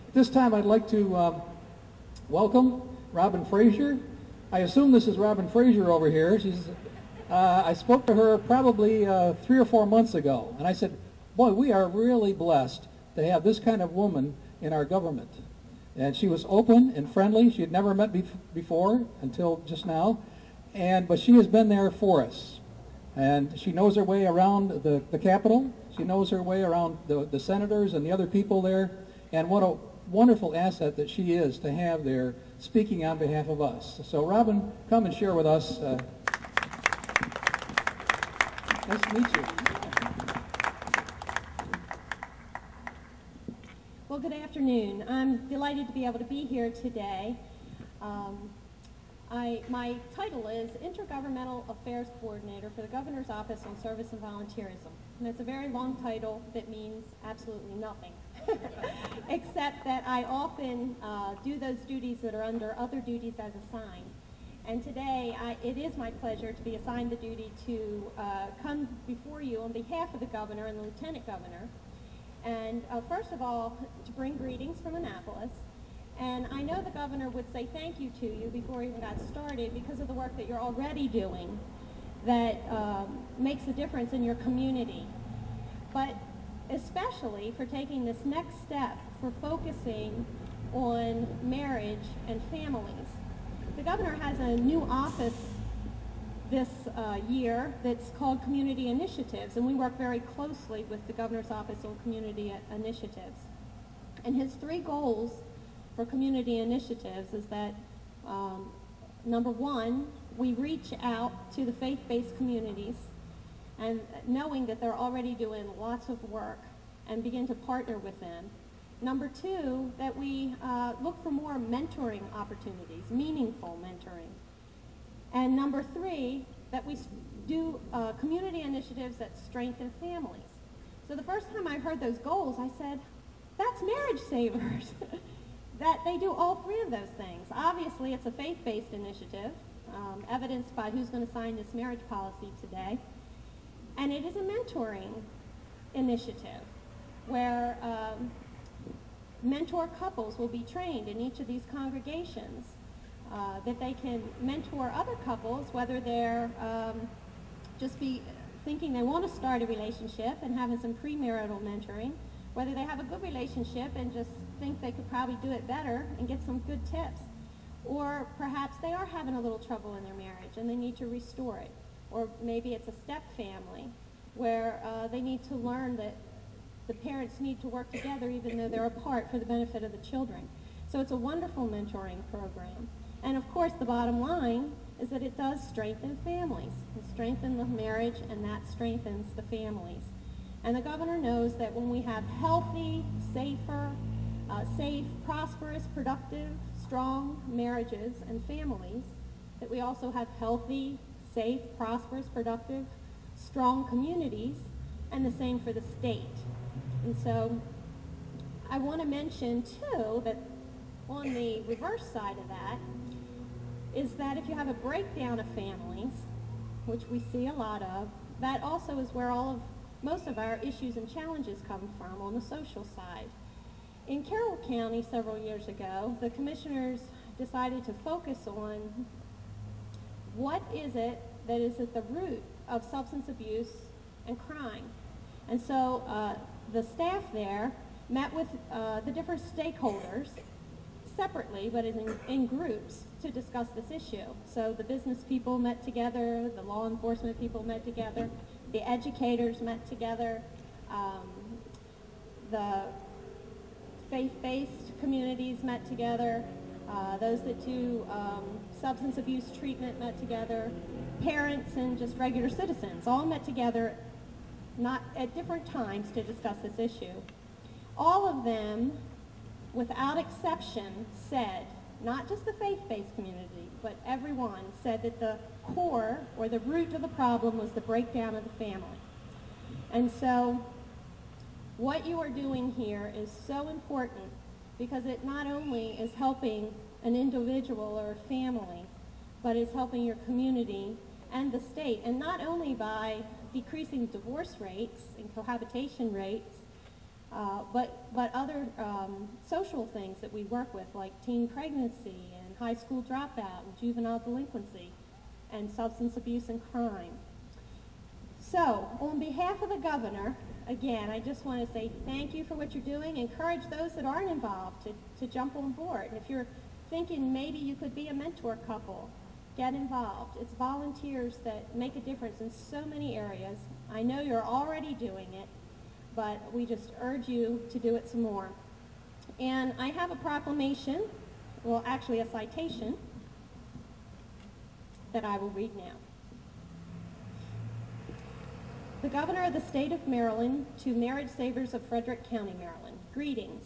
At this time, I'd like to welcome Robin Frazier. I assume this is Robin Frazier over here. I spoke to her probably 3 or 4 months ago, and I said, boy, we are really blessed to have this kind of woman in our government. And she was open and friendly. She had never met before until just now, but she has been there for us. And she knows her way around the Capitol. She knows her way around the senators and the other people there. And what a wonderful asset that she is to have there speaking on behalf of us. So Robin, come and share with us. Nice to meet you. Well, good afternoon. I'm delighted to be able to be here today. My title is Intergovernmental Affairs Coordinator for the Governor's Office on Service and Volunteerism. And it's a very long title that means absolutely nothing, except that I often do those duties that are under other duties as assigned. And today, it is my pleasure to be assigned the duty to come before you on behalf of the Governor and the Lieutenant Governor. And first of all, to bring greetings from Annapolis. And I know the Governor would say thank you to you before we even got started because of the work that you're already doing that makes a difference in your community. But especially for taking this next step for focusing on marriage and families. The Governor has a new office this year that's called Community Initiatives, and we work very closely with the Governor's Office on Community Initiatives. And his 3 goals for Community Initiatives is that, number 1, we reach out to the faith-based communities and knowing that they're already doing lots of work and begin to partner with them. Number 2, that we look for more mentoring opportunities, meaningful mentoring. And number 3, that we do community initiatives that strengthen families. So the first time I heard those goals, I said, that's Marriage Savers. That they do all 3 of those things. Obviously, it's a faith-based initiative, evidenced by who's going to sign this marriage policy today. And it is a mentoring initiative where mentor couples will be trained in each of these congregations that they can mentor other couples, whether they're just be thinking they want to start a relationship and having some premarital mentoring, whether they have a good relationship and just think they could probably do it better and get some good tips, or perhaps they are having a little trouble in their marriage and they need to restore it, or maybe it's a step family where they need to learn that the parents need to work together even though they're apart for the benefit of the children. So it's a wonderful mentoring program. And of course, the bottom line is that it does strengthen families. It strengthens the marriage, and that strengthens the families. And the Governor knows that when we have healthy, safe, prosperous, productive, strong marriages and families, that we also have healthy, safe, prosperous, productive, strong communities, and the same for the state. And so I want to mention, too, that on the reverse side of that is that if you have a breakdown of families, which we see a lot of, that also is where most of our issues and challenges come from on the social side. In Carroll County several years ago, the commissioners decided to focus on what is it that is at the root of substance abuse and crime. And so the staff there met with the different stakeholders separately, but in groups, to discuss this issue. So the business people met together, the law enforcement people met together, the educators met together, the faith-based communities met together, those that do substance abuse treatment met together, parents and just regular citizens all met together, not at different times, to discuss this issue. All of them, without exception, said, not just the faith-based community, but everyone said that the core or the root of the problem was the breakdown of the family. And so what you are doing here is so important because it not only is helping an individual or a family, but it's helping your community and the state, and not only by decreasing divorce rates and cohabitation rates, but other social things that we work with, like teen pregnancy and high school dropout and juvenile delinquency and substance abuse and crime. So, on behalf of the governor, again, I just want to say thank you for what you're doing. Encourage those that aren't involved to jump on board. And if you're thinking maybe you could be a mentor couple, get involved. It's volunteers that make a difference in so many areas. I know you're already doing it, but we just urge you to do it some more. And I have a proclamation, well, actually a citation, that I will read now. The Governor of the State of Maryland to Marriage Savers of Frederick County, Maryland. Greetings.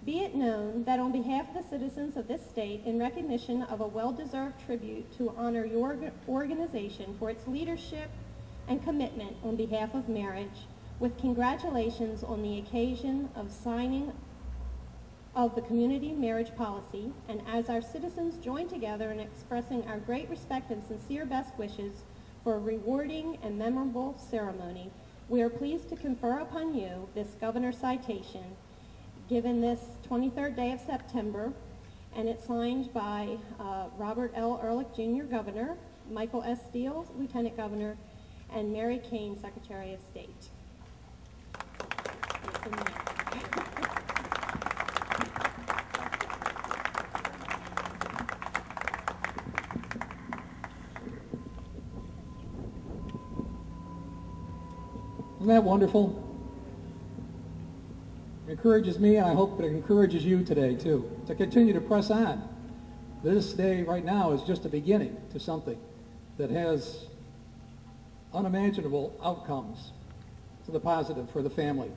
Be it known that on behalf of the citizens of this state, in recognition of a well-deserved tribute to honor your organization for its leadership and commitment on behalf of marriage, with congratulations on the occasion of signing of the community marriage policy, and as our citizens join together in expressing our great respect and sincere best wishes for a rewarding and memorable ceremony, we are pleased to confer upon you this governor's citation, given this 23rd day of September, and it's signed by Robert L. Ehrlich, Jr., Governor, Michael S. Steele, Lieutenant Governor, and Mary Kane, Secretary of State. It's in there. Isn't that wonderful? It encourages me, and I hope it encourages you today, too, to continue to press on. This day right now is just a beginning to something that has unimaginable outcomes to the positive for the family.